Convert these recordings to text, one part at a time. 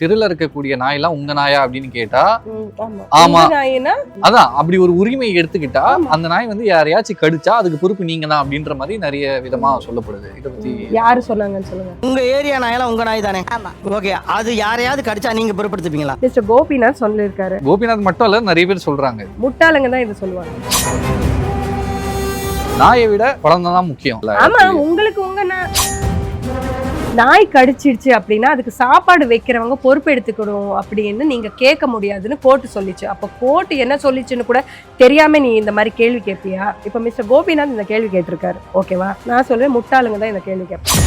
தெருல இருக்கக்கூடிய நாயெல்லாம் உங்க நாயா அப்படின்னு கேட்டா ஆமா அதான் அப்படி ஒரு உரிமை எடுத்துக்கிட்டா அந்த நாய் வந்து யாரையாச்சும் கடிச்சா அதுக்கு பொறுப்பு நீங்க தான் அப்படின்ற மாதிரி நிறைய விதமா சொல்லப்படுது. இதை பத்தி யாரு சொன்னாங்கன்னு சொல்லுங்க. உங்க ஏரியா நாயெல்லாம் உங்க நாய் தானே? ஓகே, அது யாரையாவது கடிச்சா நீங்க பொறுப்படுத்துப்பீங்களா? மிஸ்டர் கோபிநாத் சொல்லிருக்காரு. கோபிநாத் மட்டும் இல்ல, நிறைய பேர் சொல்றாங்க. முட்டாளுங்க தான் இதை சொல்லுவாங்க. நாயை விட குழந்தை தான் முக்கியம். ஆமா, உங்களுக்கு உங்க நாய் கடிச்சிடுச்சு அப்படின்னா அதுக்கு சாப்பாடு வைக்கிறவங்க பொறுப்பு எடுத்துக்கணும் அப்படின்னு நீங்க கேட்க முடியாதுன்னு கோர்ட்டு சொல்லிச்சு. அப்ப கோர்ட்டு என்ன சொல்லிச்சுன்னு கூட தெரியாம நீ இந்த மாதிரி கேள்வி கேட்பியா? இப்ப மிஸ்டர் கோபிநாத் இந்த கேள்வி கேட்டிருக்காரு, ஓகேவா? நான் சொல்றேன் முட்டாளுங்க தான் இந்த கேள்வி கேட்பேன்.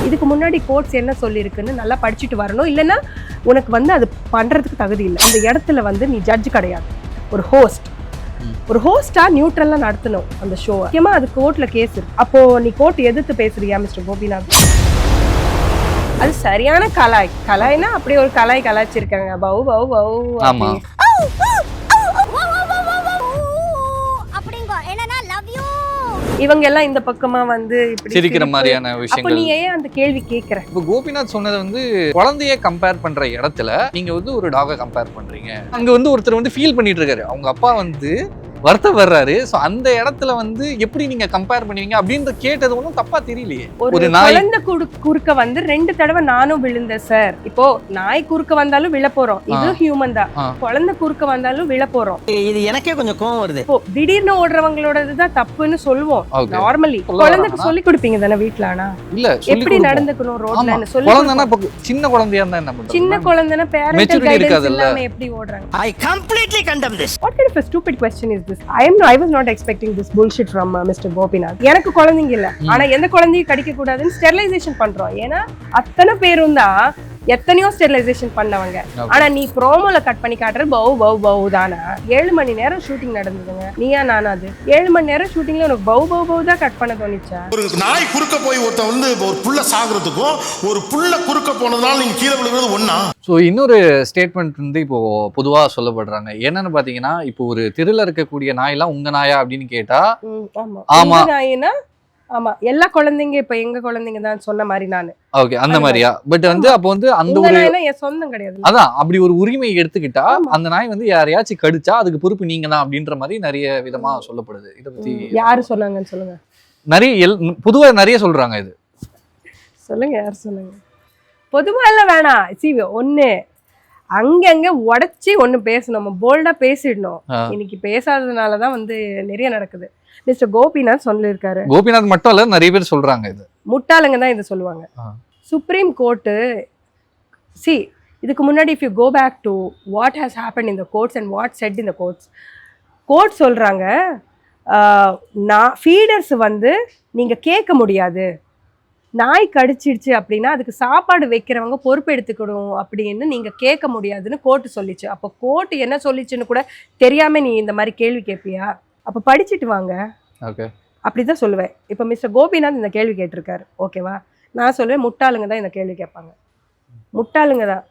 இதுக்கு முன்னாடி கோர்ட்ஸ் என்ன சொல்லியிருக்குன்னு நல்லா படிச்சுட்டு வரணும், இல்லைன்னா உனக்கு வந்து அது பண்றதுக்கு தகுதி இல்லை. அந்த இடத்துல வந்து நீ ஜட்ஜ் கிடையாது, ஒரு ஹோஸ்ட். ஒரு ஹோஸ்டா நியூட்ரலா நடத்தணும் அந்த ஷோ. முக்கியமா அது கோர்ட்ல கேஸ் இருக்கு. அப்போ நீ கோர்ட் எதிர்த்து பேசுறியா மிஸ்டர் கோபிநாத்? அது சரியான கலாய்னா அப்படி ஒரு கலாய்ச்சிருக்காங்க. பவு பவு பவு. ஆமா, இவங்க எல்லாம் இந்த பக்கமா வந்து இப்படி சிரிக்கிற மாதிரியான விஷயங்கள். நீ ஏன் அந்த கேள்வி கேக்குற? இப்போ கோபிநாத் சொன்னது வந்து குழந்தைய கம்பேர் பண்ற இடத்துல நீங்க வந்து ஒரு டாக கம்பேர் பண்றீங்க. அங்க வந்து ஒருத்தர் வந்து ஃபீல் பண்ணிட்டு இருக்காரு, அவங்க அப்பா வந்து வருத்தம் வர்றாரு. சோ அந்த இடத்துல வந்து எப்படி நீங்க கம்பேர் பண்ணுவீங்க அப்படின்னு கேட்டது ஒன்றும் தப்பா தெரியலையே. ஒரு குழந்தை குறுக்க வந்து 2 தடவை நானும் விழுந்தேன் சார். இப்போ நாய் குறுக்க வந்தாலும் விழ போறோம், இது ஹியூமன் தான். குழந்தை குறுக்க வந்தாலும் விழ போறோம். இது எனக்கே கொஞ்சம் கோவம் வருது. இப்போ திடீர்னு ஓடுறவங்களோடதுதான் தப்புன்னு சொல்லுவோம். நார்மலி குழந்தைக்கு சொல்லி கொடுப்பீங்க தானே வீட்டுல? ஆனா இல்ல, எப்படி நடந்துக்கணும் ரோட்ல சொல்லி. சின்ன குழந்தையா இருந்தா என்ன பண்றது? சின்ன குழந்தைனா பேரண்டல் கைடன்ஸ் இல்லாம எப்படி ஓடுறாங்க? I completely condemn this. What kind of a stupid question is this? I was not expecting this bullshit from Mr. Gopinath. எனக்கு குழந்தைங்க இல்ல, ஆனா எந்த குழந்தையும் கடிக்க கூடாதுன்னு ஸ்டெரிலைசேஷன் பண்றோம். ஏன்னா அத்தனை பேரும் தான் எத்தனையோ ஸ்டெரிலைசேஷன் பண்ணவங்க. ஆனா நீ ப்ரோமோல கட் பண்ணி காட்டுற பவு பவு பவு தானா? 7 மணி நேரம் ஷூட்டிங் நடந்ததுங்க. நீயா நானா? அது 7 மணி நேரம் ஷூட்டிங்ல உனக்கு பவு பவு பவு தான் கட் பண்ண தோணிச்சா? ஒரு நாய் குறுக்க போய் ஒருத்தன் வந்து ஒரு புள்ள சாகுறதுக்கும் ஒரு புள்ள குறுக்க போனதுனால நீங்க கீழே விழுகிறது ஒண்ணா? ஸோ இன்னொரு ஸ்டேட்மெண்ட் வந்து இப்போ பொதுவாக சொல்லப்படுறாங்க. என்னன்னு பாத்தீங்கன்னா, இப்போ ஒரு தெருல இருக்கக்கூடிய நாயெல்லாம் உங்க நாயா அப்படின்னு கேட்டா ஆமா நாயினா ஆமா எல்லா குழந்தைங்க இப்ப எங்க குழந்தைங்க தான் சொன்ன மாதிரி நானு. ஓகே, அந்த மாதிரியா? பட் வந்து அப்போ வந்து அந்த ஒரு என் சொந்தம் கிடையாது. அதான் அப்படி ஒரு உரிமை எடுத்துக்கிட்டா அந்த நாய் வந்து யாரையாச்சும் கடிச்சா அதுக்கு பொறுப்பு நீங்க தான் அப்படின்ற மாதிரி நிறைய விதமா சொல்லப்படுது. இதை பத்தி யாரு சொன்னாங்கன்னு சொல்லுங்க. நிறைய பொதுவா நிறைய சொல்றாங்க. இது சொல்லுங்க, யார் சொன்னாங்க? பொதுவா எல்லாம் வேணாம். ஒண்ணு அங்கங்க உடைச்சி ஒண்ணு பேசணும், நம்ம போல்டா பேசிடணும். இன்னைக்கு பேசாததுனாலதான் வந்து நிறைய நடக்குது. மிஸ்டர் கோபிநாத் சொல்லிருக்காரு. கோபிநாத் மட்டும் இல்ல, நிறைய பேர் சொல்றாங்க. இது முட்டாளுங்க தான் இதை சொல்லுவாங்க. சுப்ரீம் கோர்ட்டு இதுக்கு முன்னாடி if you go back to what has happened in the courts and what said in the courts, court சொல்றாங்க ஃபீடர்ஸ் வந்து நீங்க கேட்க முடியாது. நாய் கடிச்சிடுச்சு அப்படின்னா அதுக்கு சாப்பாடு வைக்கிறவங்க பொறுப்பு எடுத்துக்கணும் அப்படின்னு நீங்க கேட்க முடியாதுன்னு கோர்ட்டு சொல்லிச்சு. அப்போ கோர்ட்டு என்ன சொல்லிச்சுன்னு கூட தெரியாம நீ இந்த மாதிரி கேள்வி கேட்பியா? அப்ப படிச்சுட்டு வாங்க. அப்படிதான் சொல்லுவேன். இப்ப மிஸ்டர் கோபிநாத் இந்த கேள்வி கேட்டிருக்காரு, ஓகேவா? நான் சொல்லுவேன் முட்டாளுங்க தான் இந்த கேள்வி கேட்பாங்க. முட்டாளுங்க தான்.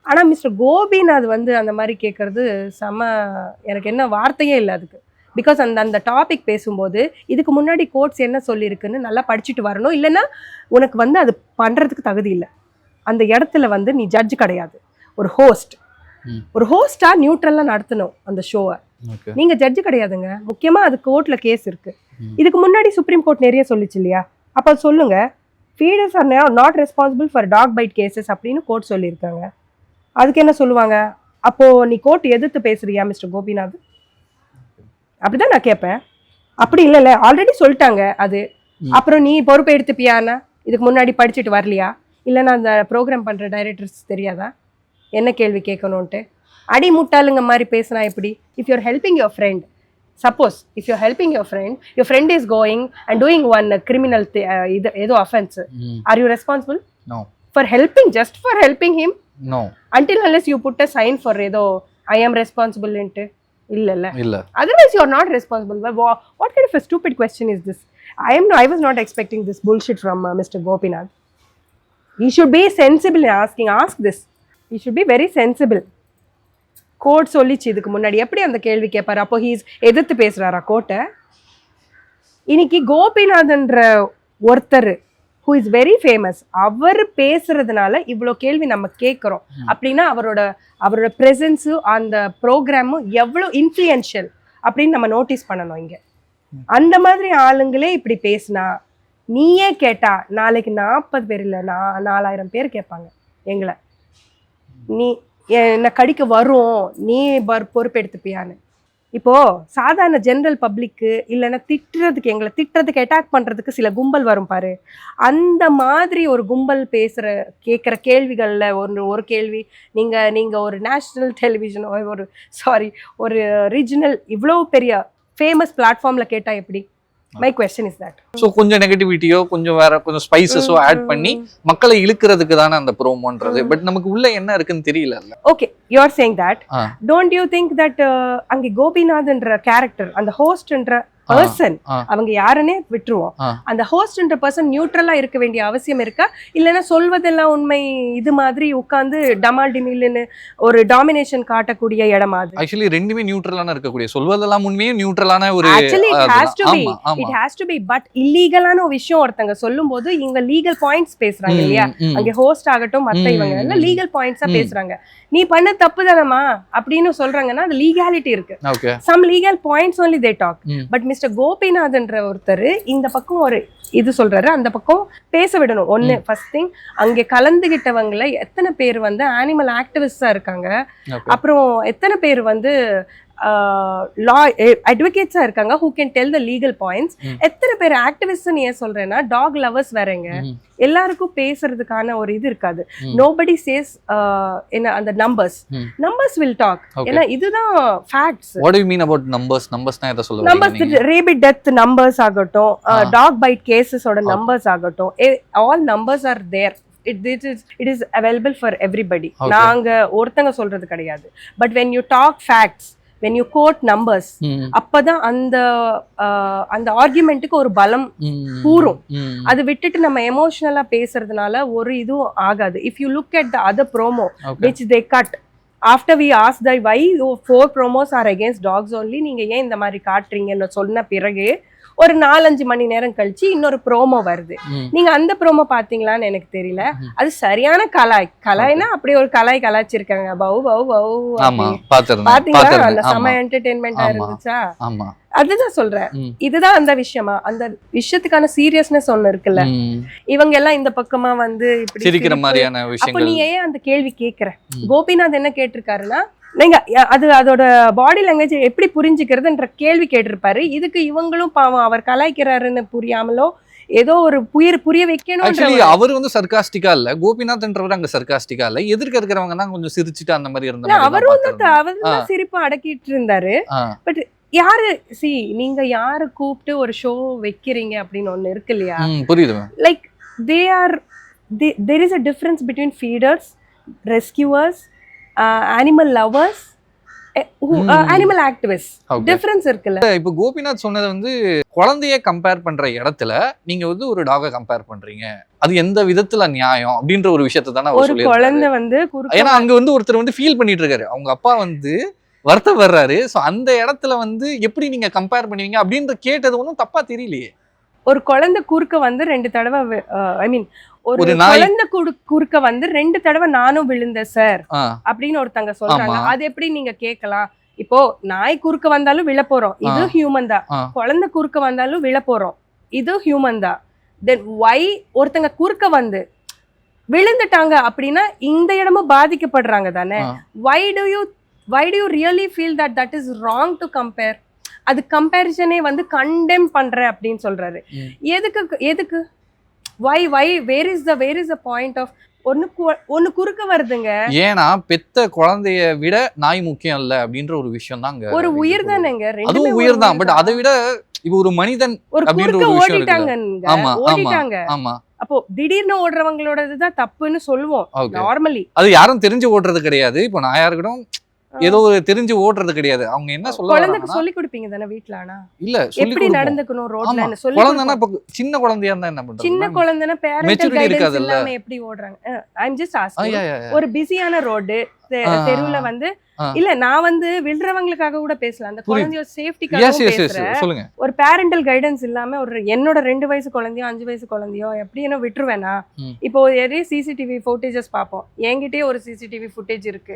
ஆனா மிஸ்டர் கோபிநாத் வந்து அந்த மாதிரி கேட்கறது எனக்கு என்ன வார்த்தையே இல்லை அதுக்கு. பிகாஸ் அந்த டாபிக் பேசும்போது இதுக்கு முன்னாடி கோர்ட்ஸ் என்ன சொல்லியிருக்குன்னு நல்லா படிச்சுட்டு வரணும், இல்லைன்னா உனக்கு வந்து அது பண்றதுக்கு தகுதி இல்லை. அந்த இடத்துல வந்து நீ ஜட்ஜ் கிடையாது, ஒரு ஹோஸ்ட். ஒரு ஹோஸ்டா நியூட்ரலா நடத்தணும் அந்த ஷோவை. நீங்க ஜட்ஜ் கிடையாதுங்க. முக்கியமா அது கோர்ட்ல கேஸ் இருக்கு. இதுக்கு முன்னாடி சுப்ரீம் கோர்ட் நிறைய சொல்லிச்சு இல்லையா? அப்ப சொல்லுங்க, feeders are not responsible for dog bite cases அப்படின்னு கோர்ட் சொல்லியிருக்காங்க. அதுக்கு என்ன சொல்லுவாங்க? அப்போ நீ கோர்ட் எதிர்த்து பேசுறியா மிஸ்டர் கோபிநாத்? அப்படிதான் நான் கேட்பேன். அப்படி இல்லைல்ல, ஆல்ரெடி சொல்லிட்டாங்க அது. அப்புறம் நீ பொறுப்பை எடுத்துப்பியானா? இதுக்கு முன்னாடி படிச்சுட்டு வரலையா? இல்லைன்னா அந்த ப்ரோக்ராம் பண்ற டைரக்டர்ஸ் தெரியாதா என்ன கேள்வி கேட்கணும்ட்டு? அடி முட்டாளுங்க மாதிரி பேசினா எப்படி? If you're helping your friend, suppose if you're helping your friend is going and doing one criminal ஏதோ offence, are you responsible for helping, just for helping him? No, until unless you put a sign for ஏதோ I ஆம் ரெஸ்பான்சிபிள்ன்ட்டு. இல்ல, otherwise you are not responsible. What kind of a stupid question is this? I was not expecting this bullshit from Mr. Gopinath. He should be sensible in ask this. He should be very sensible. Court சொல்லிச்சு இதுக்கு முன்னாடி, எப்படி அந்த கேள்வி கேட்பாரு? அப்போ he's எதிர்த்து பேசுறாரா கோர்ட்டை? இன்னைக்கு கோபிநாத்ன்ற ஒருத்தர் who is very famous, அவர் பேசுறதுனால இவ்வளோ கேள்வி நம்ம கேட்குறோம் அப்படின்னா அவரோட ப்ரெசன்ஸும் அந்த ப்ரோக்ராமும் எவ்வளோ இன்ஃப்ளூயன்ஷியல் அப்படின்னு நம்ம நோட்டீஸ் பண்ணணும் இங்க. அந்த மாதிரி ஆளுங்களே இப்படி பேசினா நீயே கேட்டா நாளைக்கு 40 பேர் இல்லை 4000 பேர் கேட்பாங்க எங்களை, நீ என்ன கடிக்க வரும், நீ பொறுப்பெடுத்துப்பியான்னு. இப்போ சாதாரண ஜென்ரல் பப்ளிக்கு இல்லைன்னா எங்களை திட்டுறதுக்கு அட்டாக் பண்றதுக்கு சில கும்பல் வரும் பாரு, அந்த மாதிரி ஒரு கும்பல் கேட்குற கேள்விகள்ல ஒரு கேள்வி நீங்க ஒரு நேஷனல் டெலிவிஷன் ஒரு ரீஜனல் இவ்வளோ பெரிய ஃபேமஸ் பிளாட்ஃபார்ம்ல கேட்டா எப்படி? My question is that. So கொஞ்சம் நெகட்டிவிட்டியோ கொஞ்சம் ஸ்பைசஸோ ஆட் பண்ணி மக்களை இழுக்கிறதுக்கு தானே அந்த ப்ரோமோன்றது. பட் நமக்கு உள்ள என்ன இருக்குன்னு தெரியல. Okay, you are saying that. Don't you think that அங்கே கோபிநாத்ன்ற கேரக்டர், அந்த ஹோஸ்ட்ன்ற பர்சன், அவங்க யாருன்னே விட்டுருவோம், அந்த ஹோஸ்ட்ன்ற பர்சன் நியூட்ரலா இருக்க வேண்டிய அவசியம் இருக்கா? இல்லைன்னா சொல்வதெல்லாம் உண்மை இது மாதிரி உட்கார்ந்து டமால் டிமில்னு ஒரு டாமினேஷன் காட்டக்கூடிய இடமா அது? ஆக்சுவலி ரெண்டுமே நியூட்ரலான இருக்கக்கூடிய, சொல்வதெல்லாம் உண்மையும் நியூட்ரலான ஒரு it has to be but இல்லீகலான ஒரு விஷயம் ஒருத்தங்க சொல்லும்போது இங்க லீகல் பாயிண்ட்ஸ் பேசுறாங்க இல்லையா, அங்க ஹோஸ்ட் ஆகட்டும் மத்த இவங்க எல்லாம் லீகல் பாயிண்ட்ஸா பேசுறாங்க. நீ பண்ண தப்பு தானமா அப்படின்னு சொல்றாங்கன்னா அது லீகாலிட்டி இருக்கு. Some legal points only they talk. But mister கோபிநாத்ன்ற ஒருத்தர் இந்த பக்கம் ஒரு இது சொல்றாரு, அந்த பக்கம் பேச விடணும். ஒண்ணு ஃபர்ஸ்ட் திங், அங்கே கலந்துகிட்டவங்கள எத்தனை பேர் வந்து அனிமல் ஆக்டிவிஸ்டா இருக்காங்க, அப்புறம் எத்தனை பேர் வந்து லா அட்வொகேட்ஸா இருக்காங்க who can tell the legal points, எத்தனை பேர் ஆக்டிவிஸ்ட்னு ஏன் சொல்றேன்னா டாக் லவர்ஸ் வேறங்க, எல்லாருக்கும் பேசுறதுக்கான ஒரு இது இருக்காது. nobody says என்ன அந்த numbers will talk. ஏன்னா இதுதான் facts. what do you mean about numbers-னா எதை சொல்றீங்க? numbers, rabbit death numbers ஆகட்டும், dog bite cases ஓட numbers ஆகட்டும், all numbers are there. It is available for everybody. நாங்க ஒருத்தங்க சொல்றது கிடையாது. but when you talk facts, when you quote numbers, அப்பதான் அந்த ஆர்குமெண்ட்டுக்கு ஒரு பலம் கூறும். அது விட்டுட்டு நம்ம எமோஷனலா பேசுறதுனால ஒரு இதுவும் ஆகாது. if you look at the other promo which they cut after we asked the why 4 promos are against dogs only, நீங்க ஏன் இந்த மாதிரி காட்டுறீங்கன்னு சொன்ன பிறகு ஒரு 4-5 மணி நேரம் கழிச்சு இன்னொரு ப்ரோமோ வருது. நீங்க அந்த ப்ரோமோ பாத்தீங்களான்னு எனக்கு தெரியல. அது சரியான கலாய்னா அப்படி ஒரு கலாய்ச்சிருக்காங்க. பாத்தீங்களா? அந்த செம என்டர்டெயின்மெண்டா இருந்துச்சா? அதுதான் சொல்றேன். இதுதான் அந்த விஷயமா, அந்த விஷயத்துக்கான சீரியஸ்னஸ் ஒண்ணு இருக்குல்ல, இவங்க எல்லாம் இந்த பக்கமா வந்து இப்படி சிரிக்கிற மாதிரியான விஷயங்கள். அப்ப நீ ஏன் அந்த கேள்வி கேக்குற? கோபிநாத் என்ன கேட்டிருக்காருன்னா, நீங்க அதோட பாடி லாங்குவேஜ் எப்படி புரிஞ்சுக்கிறதுன்ற கேள்வி கேட்டிருப்பாரு. இதுக்கு இவங்களும் பாவம் அவர் கலாய்க்கிறாருன்னு புரியாமலோ ஏதோ ஒரு புரிய வைக்கணும். அவர் வந்து சர்காஸ்டிக்கா இல்ல, கோபிநாத்ன்றவர் அங்க சர்காஸ்டிக்கா இல்ல, எதிர்க்க இருக்கிறவங்க தான் கொஞ்சம் சிரிச்சுட்டு அந்த மாதிரி இருந்தாங்க. அவரும் சிரிப்பு அடக்கிட்டு இருந்தாரு. பட் யாரு நீங்க யாரு கூப்பிட்டு ஒரு ஷோ வைக்கிறீங்க அப்படின்னு ஒண்ணு இருக்கு இல்லையா? புரியுது. Like there is a difference between feeders, rescuers, animal lovers, animal activists. Difference இருக்குல்ல. இப்போ கோபிநாத் சொன்னது வந்து குழந்தைய கம்பேர் பண்ற இடத்துல நீங்க வந்து ஒரு டாகை கம்பேர் பண்றீங்க, அது எந்த விதத்துல நியாயம் அப்படின்ற ஒரு விஷயத்தை தானே அவர் சொல்லியிருக்காரு. ஒரு குழந்தை வந்து ஏன்னா அங்க வந்து ஒருத்தர் வந்து ஃபீல் பண்ணிட்டு இருக்காரு, அவங்க அப்பா வந்து வருத்தம் வர்றாரு. ஸோ அந்த இடத்துல வந்து எப்படி நீங்க கம்பேர் பண்ணுவீங்க அப்படின்ற கேட்டது ஒன்றும் தப்பா தெரியலையே. ஒரு குழந்தை குறுக்க வந்து 2 தடவை ஐ மீன் ஒரு குழந்தை குறுக்க வந்து 2 தடவை நானும் விழுந்தேன் சார் அப்படின்னு ஒருத்தங்க சொல்றாங்க. அது எப்படி நீங்க கேட்கலாம்? இப்போ நாய் குறுக்க வந்தாலும் விழ போறோம், இது ஹியூமன் தான். குழந்தை குறுக்க வந்தாலும் விழ போறோம், இது ஹியூமன் தான். தென் வை ஒருத்தங்க குறுக்க வந்து விழுந்துட்டாங்க அப்படின்னா இந்த இடமும் பாதிக்கப்படுறாங்க தானே? why do you really feel that is wrong to compare? அது கம்பேரிசனே வந்து கண்டெம் பண்ற அப்படின்னு சொல்றாரு. எதுக்கு why where is the point of ஒன்னு குறுக்க வருதுங்க? ஏன்னா பெத்த குழந்தைய விட நாய் முக்கியம் இல்ல அப்படின்ற ஒரு விஷயம் தான். ஒரு உயிர் தானேங்க, அதுவும் உயிர் தான். பட் அதை விட இப்ப ஒரு மனிதன் அப்படின்ற ஒரு விஷயம் ஓடிட்டாங்க. ஆமா, அப்போ திடீர்னு ஓடுறவங்களோடதுதான் தப்புன்னு சொல்லுவோம் நார்மலி. அது யாரும் தெரிஞ்சு ஓடுறது கிடையாது. இப்போ நாயா இருக்கட்டும் ஏதோ தெரிஞ்சு ஓடுறது கிடையாது. அவங்க என்ன சொல்ல குழந்தைக்கு சொல்லி கொடுப்பீங்க தானே வீட்ல? ஆனா இல்ல எப்படி நடந்துக்கணும் ரோட்ல சொல்லி. குழந்தைனா இப்ப சின்ன குழந்தையா இருந்தா என்ன பண்றது? சின்ன குழந்தைனா பேரண்டல் கைடன்ஸ் இல்லாம எப்படி ஓடுறாங்க? ஐ அம் ஜஸ்ட் ஆஸ்கிங். ஒரு பிஸியான ரோடு, தெருவுல வந்து இல்ல நான் வந்து விழுறவங்களுக்காக கூட பேசல, அந்த குழந்தையோட சேஃப்டிக்காக பேசுறேன். சொல்லுங்க. ஒரு பேரண்டல் கைடன்ஸ் இல்லாம ஒரு என்னோட 2 வயசு குழந்தையோ 5 வயசு குழந்தையோ எப்படி என்ன விட்டுருவேனா? இப்போ நிறைய சிசிடிவி ஃபுட்டேஜஸ் பார்ப்போம், என்கிட்டயே ஒரு சிசிடிவி ஃபுட்டேஜ் இருக்கு,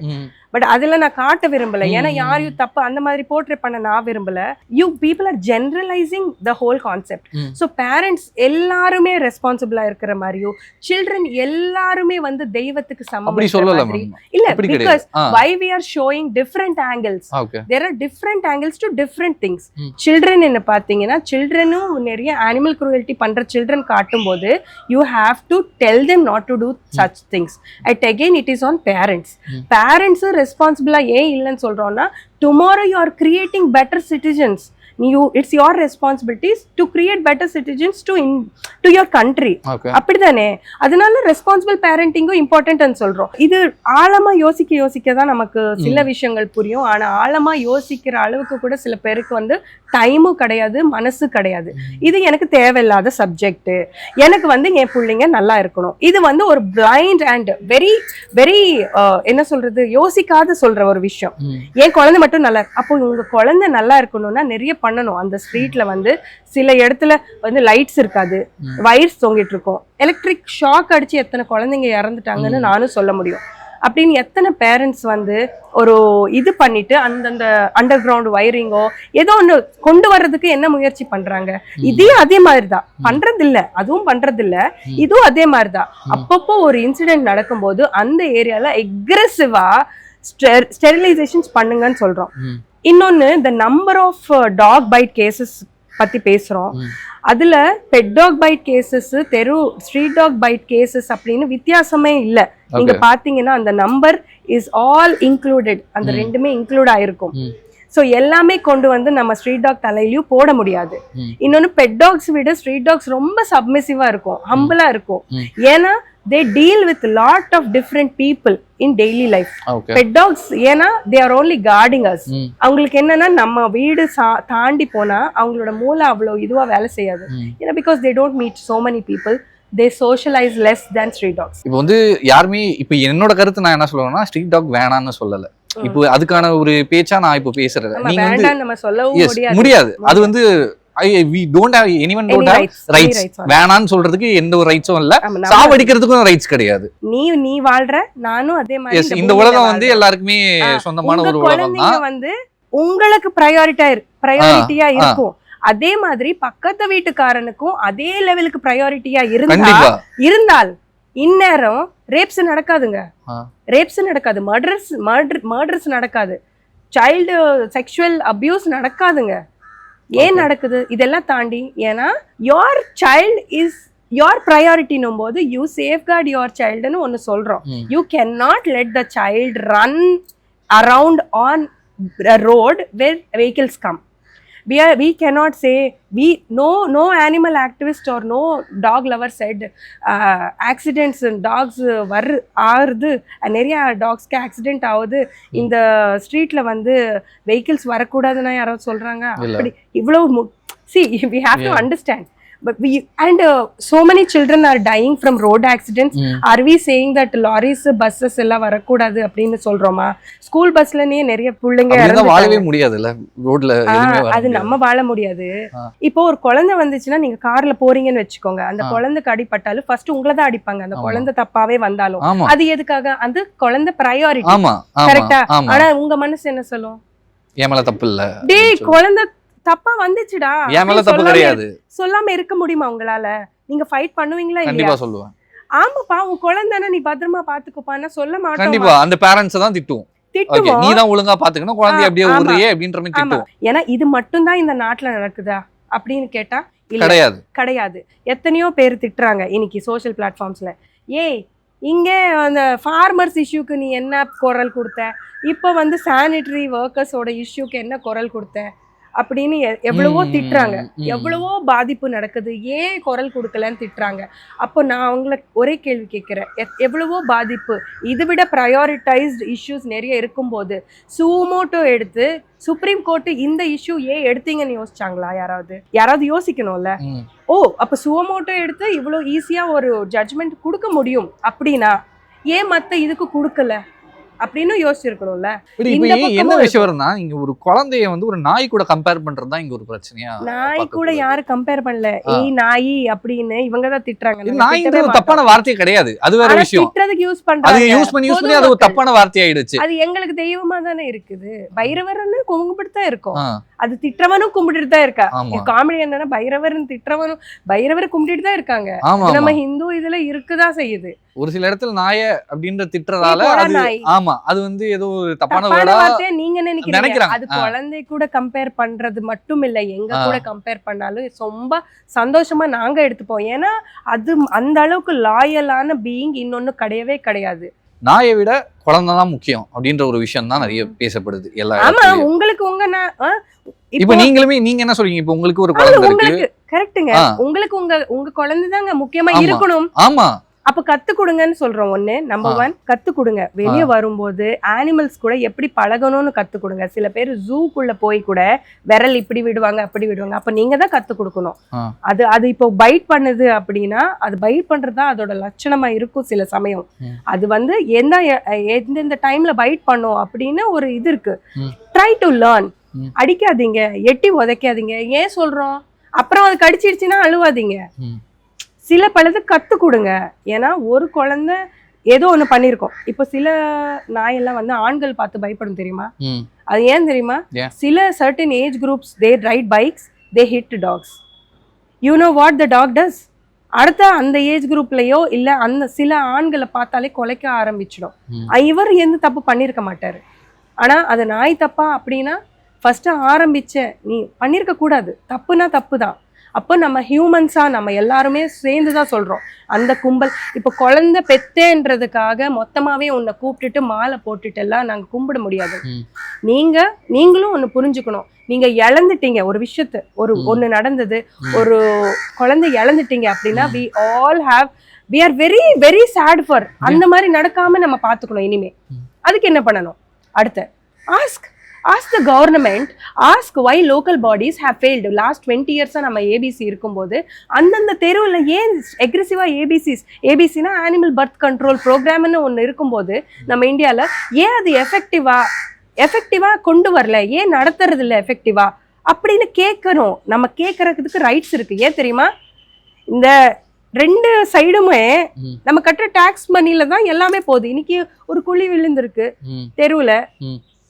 பட் அதுல நான் காட்ட விரும்பல, ஏன்னா யாரையும் தப்பு அந்த மாதிரி போர்ட்ரேட் பண்ண நான் விரும்பல. You people are generalising the whole concept. So parents எல்லாருமே ரெஸ்பான்சிபிளா இருக்கிற மாதிரியும் சில்ட்ரன் எல்லாருமே வந்து தெய்வத்துக்கு சமம் இல்ல, because why we are showing different angles. There are different angles to different things. Children என்ன பாத்தீங்கன்னா childrenum நிறைய animal cruelty பண்ற children காட்டும்போது you have to tell them not to do such things. At again it is on parents. Parents responsible ஏன் இல்லைன்னு சொல்றோம்னா tomorrow you are creating better citizens. It's your responsibilities to create better citizens to your country. அப்படிதானே? அதனால responsible பேரண்டிங்கும் இம்பார்ட்டன்ட்னு சொல்றோம். இது ஆழமா யோசிக்க தான் நமக்கு சில விஷயங்கள் புரியும். ஆனா ஆழமா யோசிக்கிற அளவுக்கு கூட சில பேருக்கு வந்து டைமும் கிடையாது, மனசு கிடையாது. இது எனக்கு தேவையில்லாத சப்ஜெக்ட், எனக்கு வந்து என் பிள்ளைங்க நல்லா இருக்கணும், இது வந்து ஒரு பிளைண்ட் அண்ட் வெரி வெரி என்ன சொல்றது, யோசிக்காத சொல்ற ஒரு விஷயம். என் குழந்தை மட்டும் நல்லா, அப்போ உங்க குழந்தை நல்லா இருக்கணும்னா நிறைய பண்ணணும். அந்த ஸ்ட்ரீட்ல வந்து சில இடத்துல வந்து லைட்ஸ் இருக்காது, வயர்ஸ் தொங்கிட்டு இருக்கும், எலக்ட்ரிக் ஷாக் அடிச்சு எத்தனை குழந்தைங்க இறந்துட்டாங்கன்னு நானும் சொல்ல முடியும். அப்படின்னு எத்தனை பேரண்ட்ஸ் வந்து ஒரு இது பண்ணிட்டு அந்தந்த அண்டர் கிரவுண்ட் வயரிங்கோ ஏதோ ஒன்று கொண்டு வர்றதுக்கு என்ன முயற்சி பண்றாங்க. இதே அதே மாதிரிதான் பண்றதில்ல, அதுவும் பண்றதில்ல, இதுவும் அதே மாதிரிதான். அப்பப்போ ஒரு இன்சிடென்ட் நடக்கும்போது அந்த ஏரியால எக்ரெசிவா ஸ்டெரிலைசேஷன்ஸ் பண்ணுங்கன்னு சொல்றோம். இன்னொன்னு இந்த number of dog bite cases பத்தி பேசுறோம். அதுல pet dog bite cases, street dog bite cases அப்படின்னு வித்தியாசமே இல்ல. நீங்க பாத்தீங்கன்னா அந்த நம்பர் இஸ் ஆல் இன்க்ளூடட், அந்த ரெண்டுமே இன்க்ளூட் ஆயிருக்கும். ஸோ எல்லாமே கொண்டு வந்து நம்ம ஸ்ட்ரீட் டாக் தலையிலயும் போட முடியாது. இன்னொன்னு பெட் டாக்ஸ் விட ஸ்ட்ரீட் டாக்ஸ் ரொம்ப சப்மிசிவா இருக்கும், ஹம்பிளா இருக்கும். ஏன்னா they deal with lot of different people in daily life. Pet dogs ஏன்னா they are only guarding us. அவங்களுக்கு என்னன்னா நம்ம வீடு தாண்டி போனா அவங்களோட மூளை அவ்வளவு இதுவா வேலை செய்யாது. ஏன்னா because they don't meet so many people, they socialize less than street dogs. இப்போ வந்து யாருமே இப்போ என்னோட கருத்து நான் என்ன சொல்லுவேன்னா ஸ்ட்ரீட் டாக் வேணான்னு சொல்லல. இப்போ அதுக்கான ஒரு பேச்சா நான் இப்போ பேசுறேன். நீங்க வந்து நம்ம சொல்லவும் முடியாது. அது வந்து we don't have anyone don't have rights. வேணான்னு சொல்றதுக்கு எந்த ஒரு ரைட்ஸும் இல்ல, சாவடிக்கிறதுக்கும் ரைட்ஸ் கிடையாது. நீ வாழ்ற, நானும் அதே மாதிரி. இந்த உலகம் வந்து எல்லாருக்குமே சொந்தமான ஒரு உலகம் தான். வந்து உங்களுக்கு பிரையாரிட்டியா இருக்கும். அதே மாதிரி பக்கத்து வீட்டுக்காரனுக்கும் அதே லெவலுக்கு பிரையாரிட்டியா இருந்தால் இந்நேரம் ரேப்ஸ் நடக்காதுங்க, ரேப்ஸ் நடக்காது, மர்டர்ஸ் நடக்காது, சைல்டு செக்ஷுவல் அபியூஸ் நடக்காதுங்க. ஏன் நடக்குது? இதெல்லாம் தாண்டி, ஏன்னா யோர் சைல்டு இஸ் யோர் ப்ரையாரிட்டினும் போது யூ சேஃப்கார்ட் யோர் சைல்டுன்னு ஒன்று சொல்றோம். You can not let the child run around on road where vehicles come. We cannot say, no animal activist or no dog lover said accidents and dogs ஆறுது, நிறைய டாக்ஸ்க்கு accident ஆகுது, இந்த ஸ்ட்ரீட்ல வந்து vehicles வரக்கூடாதுன்னா யாராவது சொல்றாங்க? அப்படி இவ்வளவு see we have to understand. But so many children are dying from road accidents. Are we saying that lorries, buses எல்லாம் வரக்கூடாது அப்படின்னு சொல்றோமா? ஸ்கூல் பஸ்லனே நிறைய பிள்ளைங்க வாழவே முடியாதுல்ல ரோட்ல. அது நம்ம வாழ முடியாது. இப்போ ஒரு குழந்தை வந்துச்சுன்னா நீங்க கார்ல போறீங்கன்னு வச்சுக்கோங்க, அந்த குழந்தைக்கு அடிபட்டாலும் ஃபர்ஸ்ட் உங்களை தான் அடிப்பாங்க, அந்த குழந்தை தப்பாவே வந்தாலும். அது எதுக்காக? அந்த குழந்தை பிரையாரிட்டி, கரெக்டா? ஆனா உங்க மனசு என்ன சொல்லும்? என் மேல தப்பு இல்ல, டேய் குழந்தை தப்பா வந்துச்சுடா, என் மேல தப்பு கிடையாது சொல்லாம இருக்க முடியுமா உங்களால? நீங்க ஃபைட் பண்ணுவீங்களா? கண்டிப்பா சொல்லுவேன். ஆமாப்பா உன் குழந்தைனா நீ பத்திரமா பாத்துக்கோப்பான்னா சொல்ல மாட்டோம். கண்டிப்பா அந்த பேரண்ட்ஸ் தான் திட்டுவோம். நீ தான் ஒழுங்கா பாத்துக்கணும், குழந்தைய அப்படியே ஊர்றியே அப்படின்ற மாதிரி திட்டுவோம். ஏன்னா இது மட்டும் தான் இந்த நாட்டுல நடக்குதா அப்படின்னு கேட்டா கிடையாது, கிடையாது. எத்தனையோ பேர் திட்டுறாங்க இன்னைக்கு சோஷியல் பிளாட்ஃபார்ம்ஸ்ல. ஏய் இங்க அந்த ஃபார்மர்ஸ் இஷ்யூக்கு நீ என்ன குரல் கொடுத்த, இப்போ வந்து சானிட்டரி ஒர்க்கர்ஸோட இஷ்யூக்கு என்ன குரல் கொடுத்த அப்படின்னு எவ்வளவோ திட்டுறாங்க. எவ்வளவோ பாதிப்பு நடக்குது, ஏன் குரல் கொடுக்கலன்னு திட்டுறாங்க. அப்போ நான் அவங்கள ஒரே கேள்வி கேட்கிறேன், எவ்வளவோ பாதிப்பு, இதை விட ப்ரையாரிட்டைஸ்ட் இஷ்யூஸ் நிறைய இருக்கும்போது சுமோட்டோ எடுத்து சுப்ரீம் கோர்ட் இந்த இஷ்யூ ஏன் எடுத்தீங்கன்னு யோசிச்சாங்களா? யாராவது யோசிக்கணும்ல. அப்ப சுமோட்டோ எடுத்து இவ்வளவு ஈஸியா ஒரு ஜட்ஜ்மெண்ட் கொடுக்க முடியும் அப்படின்னா ஏன் மத்த இதுக்கு கொடுக்கல? அப்படின்னு யோசிச்சிருக்கணும்ல. இப்ப இந்த என்ன பக்கமும் விஷயம் வரும்னா, நீங்க ஒரு குழந்தைய வந்து ஒரு நாய் கூட கம்பேர் பண்றதுதான் இங்க ஒரு பிரச்சனையா நாய் கூட பார்க்கப்படுது. யாரும் கம்பேர் பண்ணல. ஏய் நாயி அப்படின்னு இவங்க தான் திட்டுறாங்க. இது நாங்க திட்டவே நாய்ன்றது ஒரு மாட்டோம். தப்பான வார்த்தையே கிடையாது. அது வேற ஆனா விஷயம். திட்டுறதுக்கு யூஸ் அது பண்றாங்க. யூஸ் பண்ணி அது ஒரு தப்பான வார்த்தை ஆயிடுச்சு. அது எங்களுக்கு தெய்வமா தானே இருக்குது. பைரவர்னு கும்பிட்டு தான் இருக்கோம். ஆ, அது திட்டுறவனும் கும்பிட்டுட்டு தான் இருக்கா. ஆமா காமெடி என்னன்னா பைரவர்னு திட்டுறவனும் பைரவர் கும்பிட்டுட்டு தான் இருக்காங்க. ஆமா நம்ம ஆமா. ஹிந்து இதுல இருக்குதான் செய்யுது. ஒரு சில இடத்துல நாய அப்படின்ற திட்டுறதால ஏய், போடா அது நாய். ஆமா அது வந்து ஏதோ ஒரு தப்பான தப்பான வேர்டா வார்த்தையா நீங்க நினைக்கிறீங்க. நினைக்கிறாங்க. அது ஆ. குழந்தை கூட கம்பேர் பண்றது மட்டும் இல்ல, எங்க ஆ. கூட கம்பேர் பண்ணாலும் ரொம்ப சந்தோஷமா நாங்க எடுத்துப்போம். ஏன்னா அது அந்த அளவுக்கு லாயலான பீயிங் இன்னொன்னு கிடையவே கிடையாது. நாயை விட குழந்தை தான் முக்கியம் அப்படின்ற ஒரு விஷயம் தான் நிறைய பேசப்படுது எல்லா ஆமா, இடத்துலயும். உங்களுக்கு இப்ப இப்போ நீங்களுமே நீங்க என்ன சொல்றீங்க? இப்ப உங்களுக்கு ஒரு குழந்தை இருக்கு. உங்களுக்கு கரெக்ட்டுங்க. ஆ. உங்களுக்கு உங்க குழந்தை தாங்க முக்கியமா ஆமா. இருக்கணும். ஆமா அப்ப கத்து கொடுங்கன்னு சொல்றோம். ஒண்ணு நம்பர் 1 கத்து கொடுங்க. வெளியே வரும்போது அனிமல்ஸ் கூட எப்படி பழகணும்னு கத்து கொடுங்க. சில பேர் ஜூக்குள்ள போய் கூட விரல் இப்படி விடுவாங்க அப்படி விடுவாங்க. அப்ப நீங்க தான் கத்து கொடுக்கணும். ஆ. அது இப்போ பைட் பண்ணுது அப்படின்னா அது பைட் பண்றதுதான் அதோட லட்சணமா இருக்கும் சில சமயம். ம். அது வந்து எந்தெந்த டைம்ல பைட் பண்ணும் அப்படின்னு ஒரு இது இருக்கு. ம். Try to learn. ம். அடிக்காதீங்க, எட்டி உதைக்காதீங்க. ஏன் சொல்றோம்? அப்புறம் அது கடிச்சிருச்சுன்னா அழுவாதீங்க. ம். சில பலது கத்து கொடுங்க. ஏன்னா ஒரு குழந்தை ஏதோ ஒண்ணு பண்ணிருக்கோம். இப்போ சில நாயெல்லாம் வந்து ஆண்கள் பார்த்து பயப்படும் தெரியுமா? ம். அது ஏன் தெரியுமா? ஏன்? சில certain age groups they ride bikes, they hit dogs. You know what the dog does? அடுத்த அந்த ஏஜ் குரூப்லயோ இல்ல அந்த சில ஆண்களை பார்த்தாலே கொலைக்க ஆரம்பிச்சிடும். ம். இவர் எந்த தப்பு பண்ணிருக்க மாட்டாரு. ஆனா அது நாய் தப்பா அப்படின்னா ஃபர்ஸ்ட் ஆரம்பிச்ச நீ பண்ணிருக்க கூடாது. தப்புனா தப்பு தான். அப்போ நம்ம ஹியூமன்ஸா நம்ம எல்லாருமே சேர்ந்து தான் சொல்றோம். அந்த கும்பல் இப்போ குழந்தை பெத்தேன்றதுக்காக மொத்தமாவே உன்னை கூப்பிட்டுட்டு மாலை போட்டுட்டு எல்லாம் நாங்க கும்பிட முடியாது. ம். நீங்களும் ஒண்ணு புரிஞ்சுக்கணும். நீங்க இழந்துட்டீங்க ஒரு விஷயத்தை, ஒண்ணு நடந்தது, ஒரு குழந்தை இழந்துட்டீங்க அப்படின்னா we are very very sad for அந்த மாதிரி நடக்காம நம்ம பாத்துக்கணும். இனிமே அதுக்கு என்ன பண்ணணும்? அடுத்து ask the government, ask why local bodies have failed. Last 20 years நம்ம ஏபிசி இருக்கும்போது அந்தந்த தெருவில் ஏன் எக்ரெசிவா ஏபிசினா அனிமல் பர்த் கண்ட்ரோல் ப்ரோக்ராம்னு ஒன்று இருக்கும்போது நம்ம இந்தியாவில் ஏன் அது எஃபெக்டிவா கொண்டு வரல, ஏன் நடத்துறது இல்லை எஃபெக்டிவா அப்படின்னு கேட்கணும். நம்ம கேட்கறதுக்கு ரைட்ஸ் இருக்கு. ஏன் தெரியுமா? இந்த 2 சைடுமே நம்ம கட்டுற டாக்ஸ் மணில தான் எல்லாமே போகுது. இன்னைக்கு ஒரு குழி விழுந்திருக்கு தெருவுல,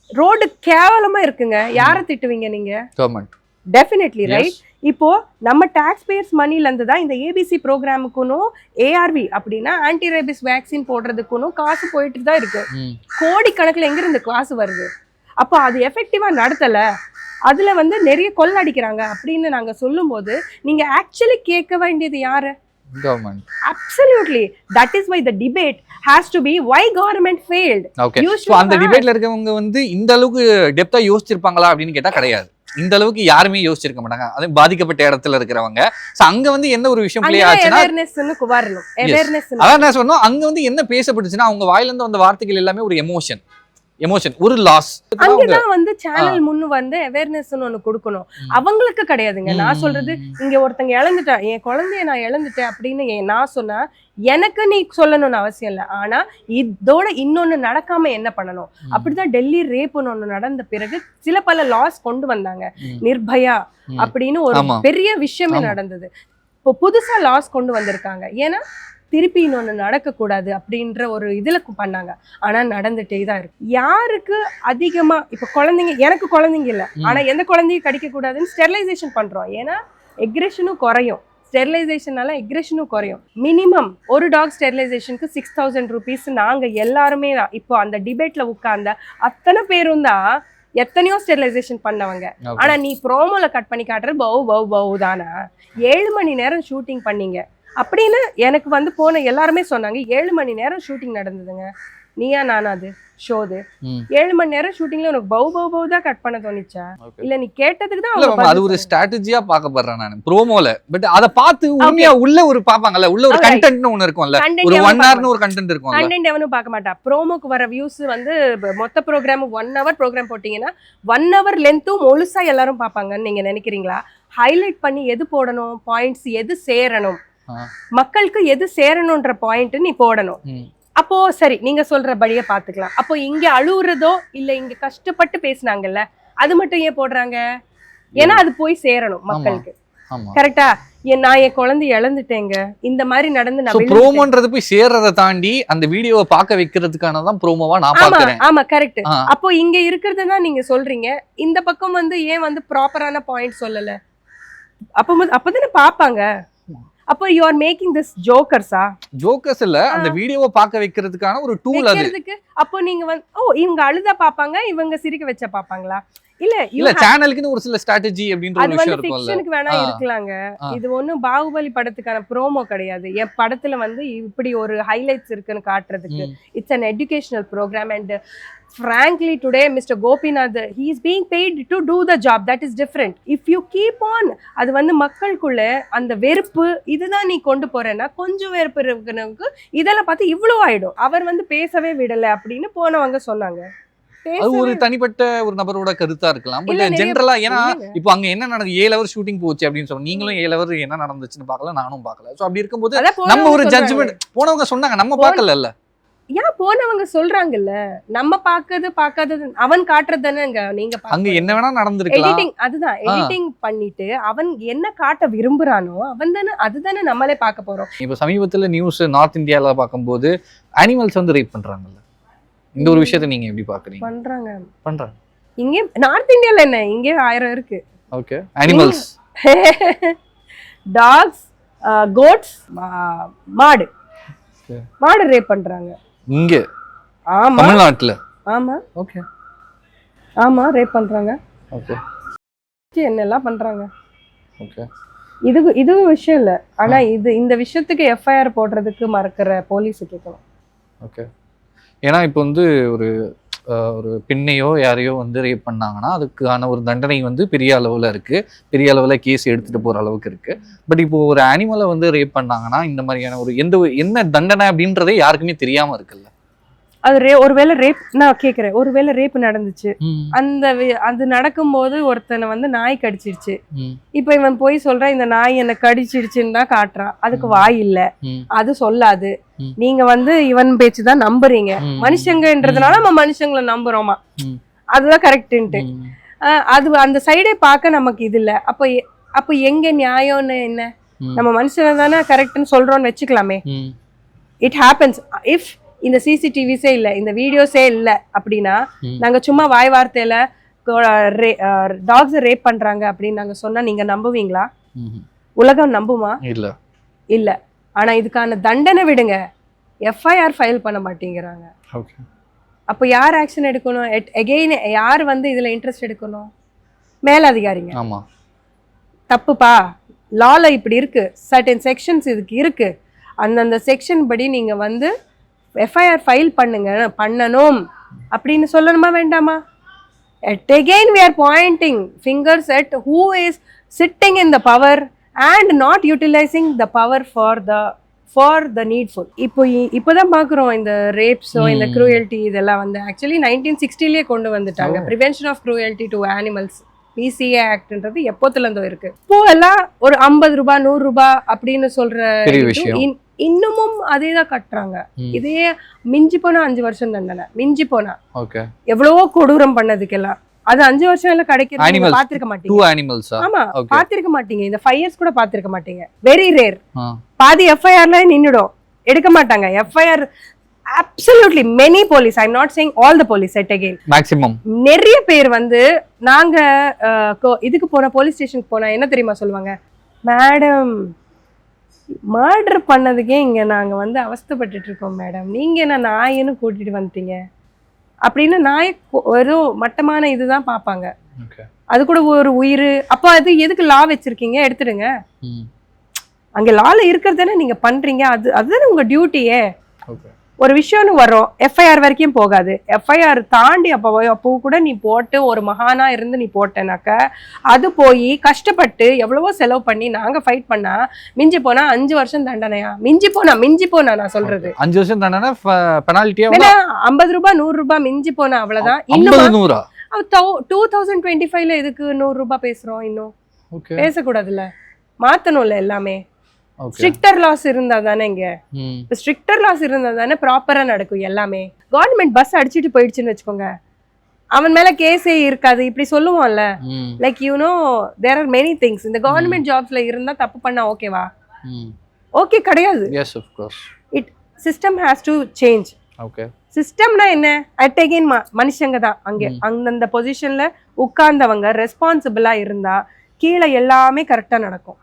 ரோடு கேவலமா இருக்குங்க. யாரை திட்டுவீங்க நீங்க? கவர்மெண்ட். Definitely right. இப்போ நம்ம டாக்ஸ் பேயர்ஸ் மணில இருந்து தான் இந்த ஏபிசி ப்ரோக்ராமுக்குன்னு ஏஆர்வி அப்படின்னா ஆன்டி ரேபிஸ் வேக்சின் போடுறதுக்குன்னு காசு போயிட்டு தான் இருக்கு. கோடிக்கணக்கில் எங்க இருந்து காசு வருது? அப்போ அது எஃபெக்டிவா நடத்தல, அதுல வந்து நிறைய கொள்ளடிக்கிறாங்க அப்படின்னு நாங்க சொல்லும் போது நீங்க ஆக்சுவலி கேட்க வேண்டியது யாரு? Government. Absolutely. That is why the debate has to be why government failed. Okay. You So should அந்த ask. டிபேட்ல இருக்கவங்க வந்து இந்த அளவுக்கு டெப்தா யோசிச்சிருப்பாங்களா அப்படின்னு கேட்டா கிடையாது. இந்த அளவுக்கு யாருமே யோசிச்சிருக்க மாட்டாங்க. அது பாதிக்கப்பட்ட இடத்துல இருக்கிறவங்க. சோ அங்க வந்து என்ன ஒரு விஷயம் ப்ளே ஆச்சுன்னா அவேர்னஸ்னு வரணும். அவேர்னஸ். அதான் நான் சொன்னோம். அங்க வந்து என்ன பேசப்பட்டுச்சுன்னா அவங்க வாயில இருந்து வந்த வார்த்தைகள் எல்லாமே ஒரு எமோஷன் ஒரு லாஸ். அங்கதான் வந்து சேனல் முன்னு வந்து அவேர்னஸ்னு ஒண்ணு கொடுக்கணும். அவங்களுக்கு கிடையாதுங்க. நான் சொல்றது இங்க ஒருத்தங்க இழந்துட்டா, என் குழந்தைய நான் இழந்துட்டேன் அப்படின்னு நான் சொன்னா எனக்கு நீ சொல்லணும்னு அவசியம் இல்லை. ஆனா இதோட இன்னொன்னு நடக்காம என்ன பண்ணணும்? அப்படிதான் டெல்லி ரேப்னு ஒண்ணு நடந்த பிறகு சில பல லாஸ் கொண்டு வந்தாங்க. நிர்பயா அப்படின்னு ஒரு பெரிய விஷயமே நடந்தது. இப்போ புதுசா லாஸ் கொண்டு வந்திருக்காங்க. ஏன்னா திருப்பி இன்னொன்னு நடக்கக்கூடாது அப்படின்ற ஒரு இதுல பண்ணாங்க. ஆனா நடந்துட்டே தான் இருக்கு. யாருக்கு அதிகமா இப்ப குழந்தைங்க, எனக்கு குழந்தைங்க இல்லை, ஆனா எந்த குழந்தையும் கடிக்க கூடாதுன்னு ஸ்டெரிலைசேஷன் பண்றோம். ஏன்னா எக்ரெஷனும் குறையும். ஸ்டெரிலைசேஷனால எக்ரெஷனும் குறையும். மினிமம் ஒரு டாக் ஸ்டெரிலைசேஷனுக்கு 6000 rupees. நாங்க எல்லாருமே இப்போ அந்த டிபேட்ல உட்கார்ந்த அத்தனை பேரும் தான் எத்தனையோ ஸ்டெரிலைசேஷன் பண்ணவங்க. ஆனா நீ ப்ரோமோல கட் பண்ணி காட்டுற பவு தானா? 7 மணி நேரம் ஷூட்டிங் பண்ணீங்க அப்படின்னு எனக்கு வந்து போன எல்லாருமே சொன்னாங்க. 7 மணி நேரம் ஷூட்டிங் நடந்ததுங்க. நீயா நானா அது ஷோது 7 மணி நேரம் ஷூட்டிங்ல உனக்கு பவு தான் கட் பண்ண தோணுச்சா? இல்ல நீ கேட்டதுக்கு தான் அது ஒரு ஸ்ட்ராட்டஜியா பார்க்கப்படுறேன் நான் ப்ரோமோல. பட் அத பார்த்து உண்மையா உள்ள ஒரு பாப்பாங்கல்ல, உள்ள ஒரு கண்டென்ட்னு ஒன்னு இருக்கும்ல, ஒரு 1 hourனு ஒரு கண்டென்ட் இருக்கும்ல. கண்டென்ட் எவனும் பார்க்க மாட்டா. ப்ரோமோக்கு வர வியூஸ் வந்து மொத்த ப்ரோகிராம் 1 hour ப்ரோகிராம் போட்டீங்கன்னா 1 hour லென்த்தும் முழுசா எல்லாரும் பார்ப்பாங்கன்னு நீங்க நினைக்கிறீங்களா? ஹைலைட் பண்ணி எது போடணும், பாயிண்ட்ஸ் எது சேரணும், மக்களுக்கு எது சேரணும்ன்ற பாயிண்ட் நீ போடணும். அப்போ சரி நீங்க சொல்றபடியே பாத்துக்கலாம். அப்போ இங்க அழுவுறதோ இல்ல இங்க கஷ்டப்பட்டு பேசுனாங்கல்ல அது மட்டும் ஏன் போடுறாங்க? ஏன்னா அது போய் சேரணும் மக்களுக்கு. கரெக்டா? நான் என் குழந்தை இழந்துட்டேங்க, இந்த மாதிரி நடந்து நான் ப்ரோமோன்றது போய் சேர்றதை தாண்டி அந்த வீடியோவை பார்க்க வைக்கிறதுக்கான தான் ப்ரோமோவா நான் பார்க்கறேன். ஆமா கரெக்ட். அப்போ இங்க இருக்கிறது தான் நீங்க சொல்றீங்க, இந்த பக்கம் வந்து ஏன் வந்து ப்ராப்பரான பாயிண்ட் சொல்லல? அப்பதானே பாப்பாங்க. அப்போ யூ ஆர் மேக்கிங் திஸ் ஜோக்கர்ஸா? ஜோக்கர்ஸ் இல்ல, அந்த வீடியோவை பார்க்க வைக்கிறதுக்கான ஒரு டூல் அது. அப்போ நீங்க வந்து இவங்க அழுதா பாப்பாங்க, இவங்க சிரிக்க வச்ச பாப்பாங்களா? இல்ல சேனலுக்குன்னு ஒரு சில ஸ்ட்ராட்டஜி அப்படின்ற ஒரு விஷயம் இருக்கும்ல. அது வந்து வேணா இருக்கலாங்க. இது ஒண்ணும் பாகுபலி படத்துக்கான ப்ரோமோ கிடையாது. என் படத்துல வந்து இப்படி ஒரு ஹைலைட்ஸ் இருக்குன்னு காட்டுறதுக்கு. It's an educational program and frankly today Mr. Gopinath he is being paid to do the job. That is different. If you keep on அது வந்து மக்களுக்குள்ள அந்த வெறுப்பு இதுதான் நீ கொண்டு போறேன்னா கொஞ்சம் வெறுப்பு இருக்குனக்கு இதெல்லாம் பார்த்து இவ்ளோ ஆயிடும். அவர் வந்து பேசவே விடல அப்படின்னு போனவங்க சொன்னாங்க. அது ஒரு தனிப்பட்ட ஒரு நபரோட கருத்தா இருக்கலாம். பட் ஜெனரலா ஏன்னா இப்போ அங்க என்ன நடந்து 7 ஹவர் ஷூட்டிங் போச்சு அப்படின்னு சொன்னா நீங்களும் 7 ஹவர் என்ன நடந்துச்சுன்னு பார்க்கல, நானும் பார்க்கல. சோ அப்படி இருக்கும்போது நம்ம ஒரு ஜட்ஜ்மெண்ட் போனவங்க சொன்னாங்க, நம்ம பார்க்கல. ஏன் போனவங்க சொல்றாங்கல்ல, நம்ம பார்க்காதது அவன் காட்டுறதுதானேங்க. நீங்க அங்க என்ன வேணா நடந்திருக்கலாம். எடிட்டிங் அதுதான் எடிட்டிங் பண்ணிட்டு அவன் என்ன காட்ட விரும்புறானோ அவன் தானே அதுதானே நம்மளே பார்க்க போறோம். இப்போ சமீபத்துல நியூஸ் நார்த் இந்தியால பார்க்கும்போது அனிமல்ஸ் வந்து ரேப் பண்றாங்கல்ல, இந்த ஒரு விஷயத்தை நீங்க எப்படி பாக்குறீங்க? பண்றாங்க இங்க நார்த் இந்தியால என்ன, இங்க 1000 இருக்கு. ஓகே, அனிமல்ஸ் டாக்ஸ், கோட்ஸ், மாடு ரேப் பண்றாங்க இங்க. ஆமா தமிழ்நாட்டுல. ஆமா ஓகே ஆமா ரேப் பண்றாங்க. ஓகே என்னெல்லாம் பண்றாங்க. ஓகே இது விஷயம் இல்ல, ஆனா இந்த விஷயத்துக்கு எஃப்ஐஆர் போடுறதுக்கு மறக்கிற போலீஸ் கேட்கணும். ஓகே, ஏன்னா இப்போ வந்து ஒரு பெண்ணையோ யாரையோ வந்து ரேப் பண்ணாங்கன்னா அதுக்கான ஒரு தண்டனை வந்து பெரிய அளவில் இருக்குது, பெரிய அளவில் கேஸ் எடுத்துகிட்டு போகிற அளவுக்கு இருக்குது. பட் இப்போ ஒரு அனிமலை வந்து ரேப் பண்ணாங்கன்னா இந்த மாதிரியான ஒரு என்ன தண்டனை அப்படின்றதே யாருக்குமே தெரியாமல் இருக்குல்ல. அது ஒருவேளை ரேப், நான் கேட்குறேன், ஒருவேளை ரேப் நடந்துச்சு, அது நடக்கும்போது ஒருத்தனை வந்து நாய் கடிச்சிருச்சு, இப்போ இவன் போய் சொல்றான் இந்த நாய் என்னை கடிச்சிடுச்சுன்னு தான் காட்டுறான், அதுக்கு வாய் இல்ல, அது சொல்லாது, நீங்க வந்து இவன் பேச்சுதான் நம்புறீங்க. மனுஷங்கன்றதுனால நம்ம மனுஷங்களை நம்புறோமா, அதுதான் கரெக்டுன்ட்டு. அது அந்த சைடே பார்க்க நமக்கு இது இல்ல. அப்போ எங்க நியாயம்னு என்ன? நம்ம மனுஷனை தானே கரெக்ட்னு சொல்றோம்னு வச்சுக்கலாமே. It happens. இஃப் இந்த சிசிடிவிஸே இல்ல, இந்த வீடியோஸே இல்ல அப்படின்னா நாங்க சும்மா வாய் வார்த்தையில டாக்ஸ் ரேப் பண்றாங்க அப்படின்னு நாங்க சொன்னா நீங்க நம்புவீங்களா? உலகம் நம்புமா? இல்ல இல்ல. ஆனா இதுக்கான தண்டனை விடுங்க, எஃப்ஐஆர் ஃபைல் பண்ண மாட்டேங்கிறாங்க. அப்ப யார் ஆக்ஷன் எடுக்கணும்? எகெயின் யார் வந்து இதுல இன்ட்ரெஸ்ட் எடுக்கணும்? மேலதிகாரிங்க. ஆமா, தப்புப்பா, லால இப்படி இருக்கு, சர்டன் செக்ஷன்ஸ் இதுக்கு இருக்கு, அந்தந்த செக்ஷன் படி நீங்க வந்து எஃப்ஐஆர் ஃபைல் பண்ணணும் அப்படின்னு சொல்லணுமா வேண்டாமா? Again we are pointing fingers at who is sitting in the power and not utilizing the power for the needful. இப்போதான் பார்க்குறோம் இந்த ரேப்ஸோ இந்த க்ரூயல்ட்டி இதெல்லாம் வந்து ஆக்சுவலி 1960லேயே கொண்டு வந்துட்டாங்க. Prevention of cruelty to animals PCA ஆக்ட்ன்றது எப்போத்துல இருந்தோ இருக்கு. இப்போ எல்லாம் ஒரு 50 ரூபாய் 100 ரூபாய் அப்படின்னு சொல்ற இன்னமும் அதே தான் கட்டுறாங்க. இதே மிஞ்சி போனா 5 வருஷம் தண்டனை, மிஞ்சி போனா. எவ்வளவோ கொடூரம் பண்ணதுக்கெல்லாம் அது 5 வருஷம் எல்லாம் கிடைக்கிறது பாத்திருக்க மாட்டீங்க. ஆமா, பாத்திருக்க மாட்டீங்க. இந்த 5 இயர்ஸ் கூட பாத்திருக்க மாட்டீங்க. Very rare. பாதி எஃப்ஐஆர்ல நின்னுடும், எடுக்க மாட்டாங்க FIR. Absolutely many police, I'm not saying all the police at again, maximum நிறைய பேர் வந்து நாங்க இதுக்கு போன போலீஸ் ஸ்டேஷனுக்கு போனா என்ன தெரியுமா சொல்லுவாங்க? மேடம் மர்டர் பண்ணதுக்கே இங்க நாங்க வந்து அவஸ்தைப்பட்டுட்டு இருக்கோம் மேடம், நீங்க என்ன நாயின்னு கூட்டிட்டு வந்துட்டீங்க அப்படின்னு. நாய் ஒரு மட்டமான இதுதான் பார்ப்பாங்க, அது கூட ஒரு உயிர். அப்போ அது எதுக்கு லா வச்சிருக்கீங்க? எடுத்துடுங்க. அங்க லால இருக்கிறதானே நீங்க பண்றீங்க, அதுதானே உங்க டியூட்டியே. ஒரு விஷயம்னு வரும், எஃப்ஐஆர் வரைக்கும் போகாது. எஃப்ஐஆர் தாண்டி அப்போ கூட நீ போட்டு ஒரு மகானா இருந்து நீ போட்டேனாக்க அது போய் கஷ்டப்பட்டு எவ்வளவோ செலவு பண்ணி நாங்க ஃபைட் பண்ணா மிஞ்சி போனா 5 வருஷம் தண்டனையா? மிஞ்சி போனா நான் சொல்றது 5 வருஷம் தண்டனை, பெனால்ட்டியா 50 ரூபாய் 100 ரூபாய் மிஞ்சி போனா அவ்வளவுதான். இன்னும் 2025ல எதுக்கு 100 ரூபாய் பேசுறோம்? இன்னும் பேசக்கூடாதுல்ல, மாத்தணும்ல எல்லாமே. ஓகே ஸ்ட்ரிக்டர் லாஸ் இருந்தா தானே இங்க ஸ்ட்ரிக்டர் லாஸ் இருந்தா தானே ப்ராப்பரா நடக்கும் எல்லாமே. கவர்மெண்ட் பஸ் அடிச்சிட்டு போயிடுச்சுன்னு வச்சுக்கோங்க, அவன் மேல கேஸே இருக்காது இப்படி சொல்லுவோம்ல. Like you know there are many things. இந்த கவர்மெண்ட் ஜாப்ஸ்ல இருந்தா தப்பு பண்ணா ஓகேவா? ஓகே கிடையாது. Yes of course. It system has to change. Okay சிஸ்டம்னா என்ன? அட் அகைன் மனுஷங்க தான் அங்கே அந்தந்த பொசிஷன்ல உட்கார்ந்தவங்க ரெஸ்பான்சிபிளா இருந்தா கீழே எல்லாமே கரெக்டா நடக்கும்.